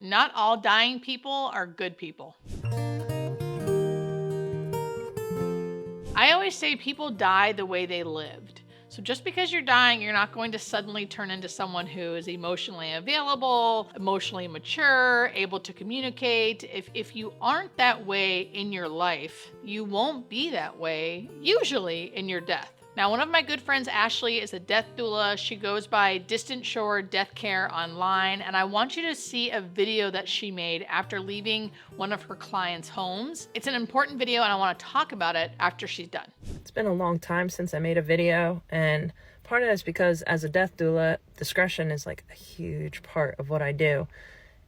Not all dying people are good people. I always say people die the way they lived. So just because you're dying, you're not going to suddenly turn into someone who is emotionally available, emotionally mature, able to communicate. If you aren't that way in your life, you won't be that way usually in your death. Now, one of my good friends, Ashley, is a death doula. She goes by Distant Shore Death Care online, and I want you to see a video that she made after leaving one of her clients' homes. It's an important video, and I want to talk about it after she's done. It's been a long time since I made a video, and part of that is because as a death doula, discretion is like a huge part of what I do.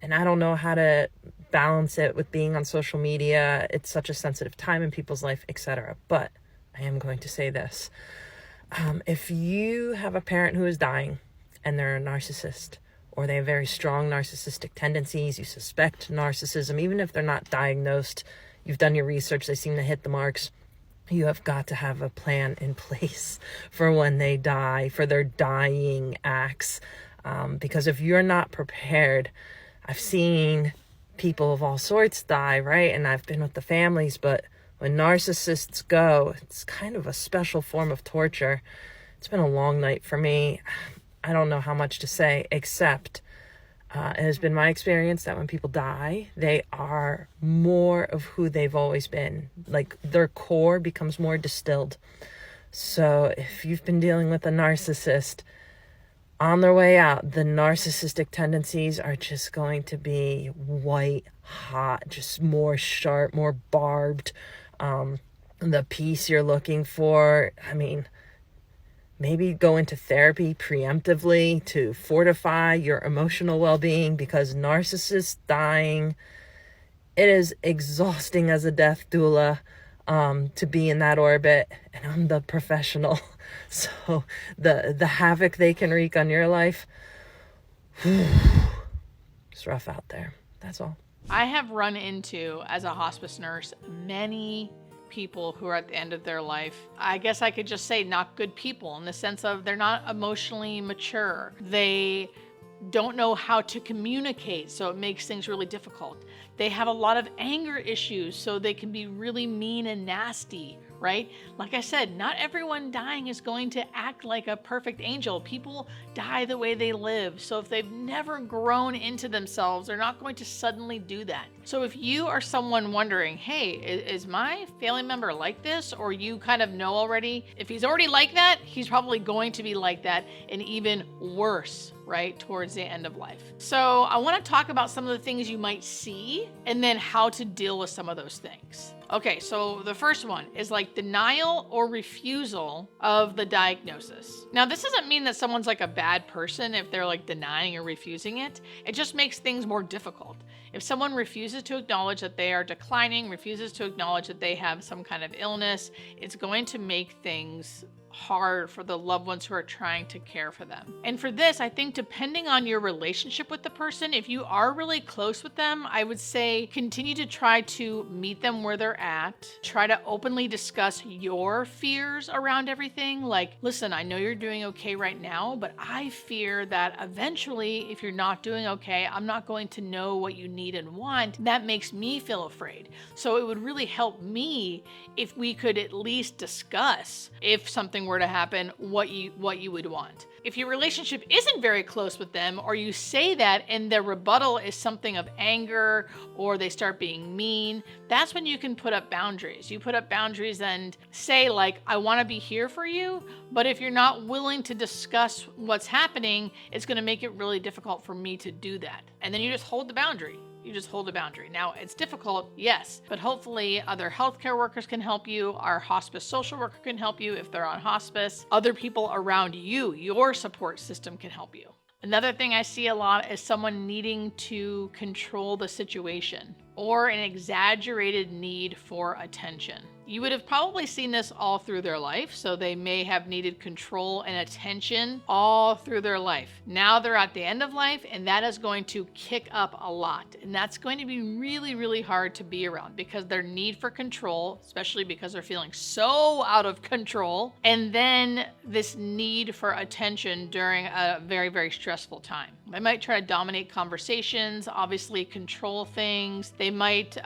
And I don't know how to balance it with being on social media. It's such a sensitive time in people's life, etc. But I am going to say this. If you have a parent who is dying and they're a narcissist, or they have very strong narcissistic tendencies, you suspect narcissism, even if they're not diagnosed, you've done your research, they seem to hit the marks, you have got to have a plan in place for when they die, for their dying acts. Because if you're not prepared, I've seen people of all sorts die, right? And I've been with the families, but when narcissists go, it's kind of a special form of torture. It's been a long night for me. I don't know how much to say, except it has been my experience that when people die, they are more of who they've always been. Like their core becomes more distilled. So if you've been dealing with a narcissist, on their way out, the narcissistic tendencies are just going to be white hot, just more sharp, more barbed. The peace you're looking for, I mean, maybe go into therapy preemptively to fortify your emotional well-being, because narcissists dying, it is exhausting as a death doula to be in that orbit, and I'm the professional. So the havoc they can wreak on your life, it's rough out there. That's all. I have run into, as a hospice nurse, many people who are at the end of their life. I guess I could just say not good people, in the sense of they're not emotionally mature. They don't know how to communicate, so it makes things really difficult. They have a lot of anger issues, so they can be really mean and nasty, right? Like I said, not everyone dying is going to act like a perfect angel. People die the way they live. So if they've never grown into themselves, they're not going to suddenly do that. So if you are someone wondering, hey, is my family member like this? Or you kind of know already, if he's already like that, he's probably going to be like that and even worse, right, towards the end of life. So I want to talk about some of the things you might see and then how to deal with some of those things. Okay, so the first one is like denial or refusal of the diagnosis. Now, this doesn't mean that someone's like a bad person if they're like denying or refusing it. It just makes things more difficult. If someone refuses to acknowledge that they are declining, refuses to acknowledge that they have some kind of illness, it's going to make things hard for the loved ones who are trying to care for them. And for this, I think depending on your relationship with the person, if you are really close with them, I would say continue to try to meet them where they're at. Try to openly discuss your fears around everything. Like, listen, I know you're doing okay right now, but I fear that eventually, if you're not doing okay, I'm not going to know what you need and want. That makes me feel afraid. So it would really help me if we could at least discuss, if something were to happen, what you would want. If your relationship isn't very close with them, or you say that and their rebuttal is something of anger, or they start being mean, that's when you can put up boundaries. You put up boundaries and say, like, I want to be here for you, but if you're not willing to discuss what's happening, it's going to make it really difficult for me to do that. And then you just hold the boundary. You just hold a boundary. Now, it's difficult, yes, but hopefully other healthcare workers can help you. Our hospice social worker can help you if they're on hospice. Other people around you, your support system, can help you. Another thing I see a lot is someone needing to control the situation or an exaggerated need for attention. You would have probably seen this all through their life, so they may have needed control and attention all through their life. Now they're at the end of life, and that is going to kick up a lot. And that's going to be really, really hard to be around, because their need for control, especially because they're feeling so out of control, and then this need for attention during a very, very stressful time. They might try to dominate conversations, obviously control things. They might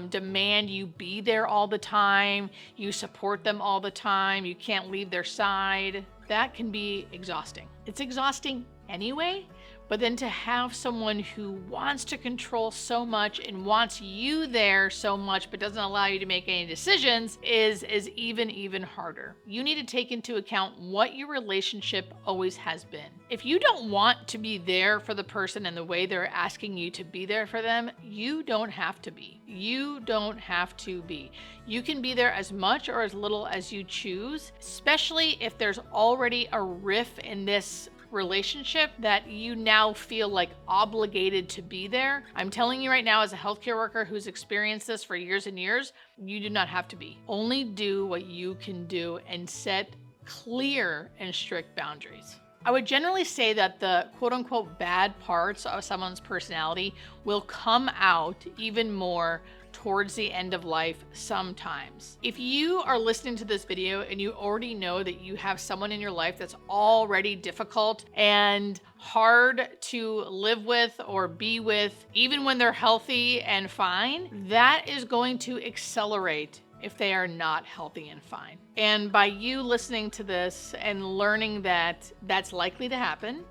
demand you be there all the time, you support them all the time, you can't leave their side. That can be exhausting. It's exhausting anyway, but then to have someone who wants to control so much and wants you there so much but doesn't allow you to make any decisions is even harder. You need to take into account what your relationship always has been. If you don't want to be there for the person in the way they're asking you to be there for them, you don't have to be. You don't have to be. You can be there as much or as little as you choose, especially if there's already a rift in this relationship that you now feel like obligated to be there. I'm telling you right now, as a healthcare worker who's experienced this for years and years, you do not have to be. Only do what you can do and set clear and strict boundaries. I would generally say that the quote unquote bad parts of someone's personality will come out even more towards the end of life sometimes. If you are listening to this video and you already know that you have someone in your life that's already difficult and hard to live with or be with, even when they're healthy and fine, that is going to accelerate if they are not healthy and fine. And by you listening to this and learning that that's likely to happen,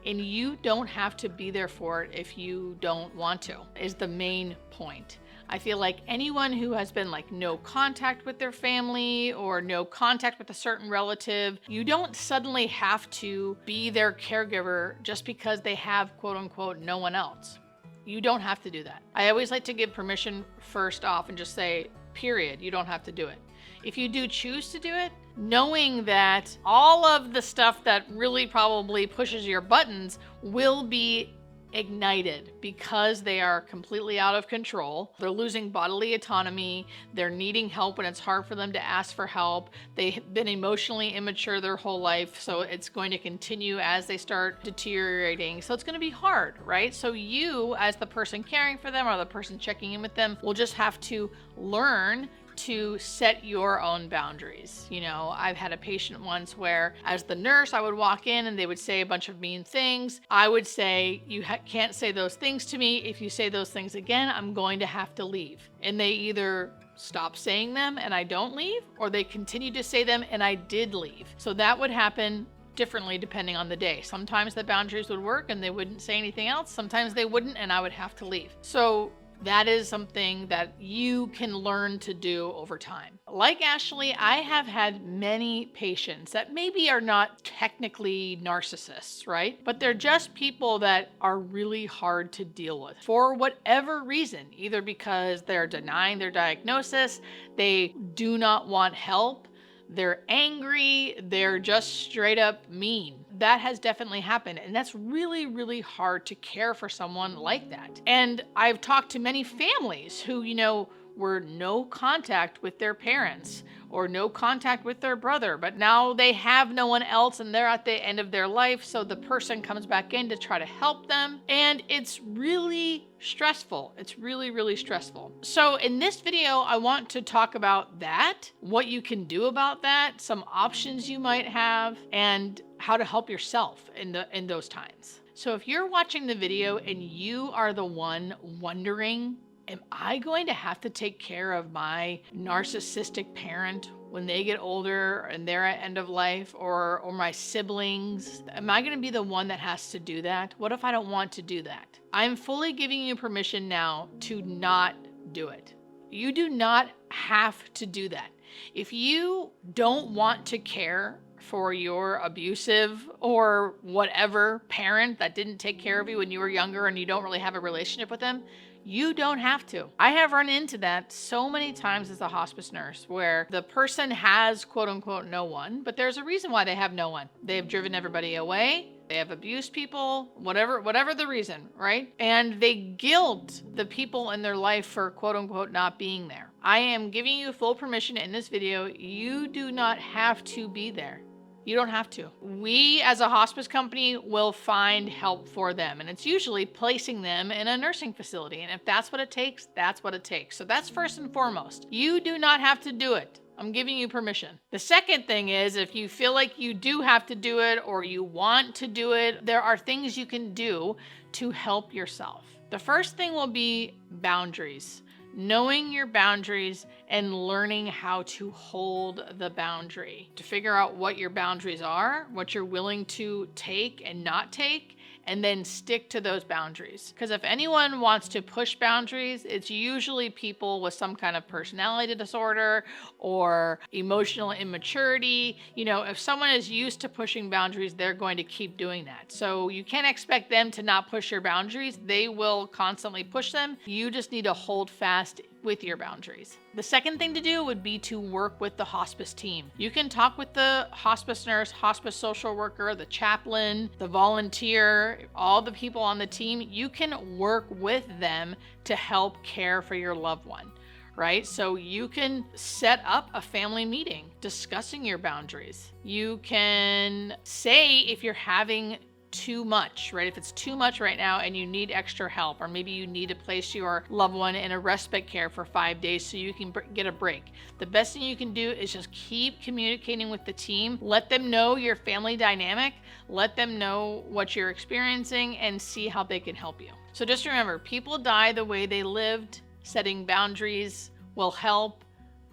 and you don't have to be there for it if you don't want to, is the main point. I feel like anyone who has been like no contact with their family or no contact with a certain relative, you don't suddenly have to be their caregiver just because they have quote unquote no one else. You don't have to do that. I always like to give permission first off and just say, period, you don't have to do it. If you do choose to do it, knowing that all of the stuff that really probably pushes your buttons will be ignited because they are completely out of control. They're losing bodily autonomy. They're needing help when it's hard for them to ask for help. They've been emotionally immature their whole life, so it's going to continue as they start deteriorating. So it's going to be hard, right? So you, as the person caring for them or the person checking in with them, will just have to learn to set your own boundaries. You know, I've had a patient once where as the nurse, I would walk in and they would say a bunch of mean things. I would say, you can't say those things to me. If you say those things again, I'm going to have to leave. And they either stop saying them and I don't leave, or they continue to say them and I did leave. So that would happen differently depending on the day. Sometimes the boundaries would work and they wouldn't say anything else. Sometimes they wouldn't and I would have to leave. So that is something that you can learn to do over time. Like Ashley, I have had many patients that maybe are not technically narcissists, right? But they're just people that are really hard to deal with for whatever reason, either because they're denying their diagnosis, they do not want help, they're angry, they're just straight up mean. That has definitely happened. And that's really hard to care for someone like that. And I've talked to many families who, you know, were no contact with their parents or no contact with their brother, but now they have no one else and they're at the end of their life. So the person comes back in to try to help them. And it's really stressful. It's really stressful. So in this video, I want to talk about that, what you can do about that, some options you might have, and how to help yourself in those times. So if you're watching the video and you are the one wondering, am I going to have to take care of my narcissistic parent when they get older and they're at end of life, or my siblings? Am I going to be the one that has to do that? What if I don't want to do that? I'm fully giving you permission now to not do it. You do not have to do that. If you don't want to care for your abusive or whatever parent that didn't take care of you when you were younger and you don't really have a relationship with them, you don't have to. I have run into that so many times as a hospice nurse where the person has quote unquote no one, but there's a reason why they have no one. They have driven everybody away. They have abused people, whatever the reason, right? And they guilt the people in their life for quote unquote not being there. I am giving you full permission in this video. You do not have to be there. You don't have to. We as a hospice company will find help for them. And it's usually placing them in a nursing facility. And if that's what it takes, that's what it takes. So that's first and foremost. You do not have to do it. I'm giving you permission. The second thing is, if you feel like you do have to do it or you want to do it, there are things you can do to help yourself. The first thing will be boundaries. Knowing your boundaries and learning how to hold the boundary. To figure out what your boundaries are, what you're willing to take and not take, and then stick to those boundaries. Because if anyone wants to push boundaries, it's usually people with some kind of personality disorder or emotional immaturity. If someone is used to pushing boundaries, they're going to keep doing that. So you can't expect them to not push your boundaries. They will constantly push them. You just need to hold fast with your boundaries. The second thing to do would be to work with the hospice team. You can talk with the hospice nurse, hospice social worker, the chaplain, the volunteer, all the people on the team. You can work with them to help care for your loved one, right? So you can set up a family meeting discussing your boundaries. You can say if you're having too much, right? If it's too much right now and you need extra help, or maybe you need to place your loved one in a respite care for 5 days so you can get a break. The best thing you can do is just keep communicating with the team. Let them know your family dynamic. Let them know what you're experiencing and see how they can help you. So just remember, people die the way they lived. Setting boundaries will help,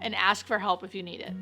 and ask for help if you need it.